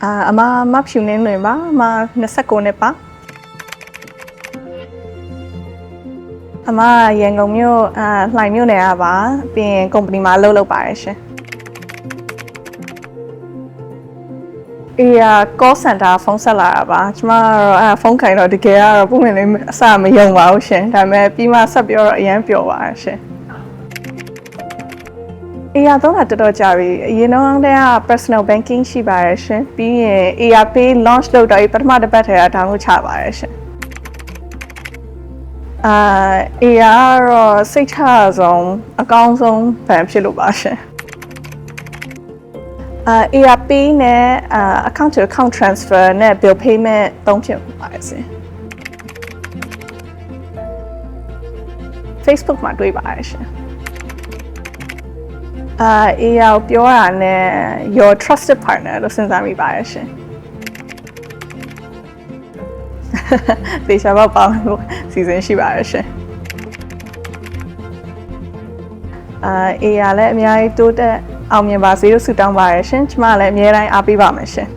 အမဖြူနေလွင်ပါအမ29နှစ်ပါအမရန်ကုန်မြို့လှိုင်မြို့နယ်ကပါပြီးရင်ကုမ္ပဏီမှာအလုပ်လုပ်ပါတယ်ရှင်call center ဖုန်းဆက်လာတာပါကျမကတော့ဖုန်းခိုင်တော့တကယ်ကတော့ပုံမှန်လေးအစမယုံပါဘူးရှင်ဒါပေမဲ့ပြီးမှဆက်ပြောတော့အရင်ပြောပါရှင်သုံးတာတော်တော်ကြာပြီအရင်တော့တည်းက personal banking ရှိပါတယ်ရှင်ပြီးရင် Pay launch လုပ်တော့ပထမတစ်ပတ်ထဲက download ချပါတယ်ရှင်ကတော့စိတ်ချဆုံးအကောင်းဆုံးဘဏ်ဖြစ်လို့ပါရှင်Pay နဲ့ account to account transfer နဲ့ bill payment သုံးဖြစ်ပါတယ်ရှင် Facebook မှာတွေ့ပါတယ်ရှင်ပြောတာနဲ့ your trusted partner လို့စဉ်းစားမိပါတယ်ရှင်တေချာပါလို့စီစဉ်ရှိပါတယ်ရှင်လည်းအများကြီးတိုးတက်အောင်မြင်ပါစေလို့ဆုတောင်းပါတယ်ရှင်ကျမလည်းအများတိုင်းအားပေးပါမယ်ရှင်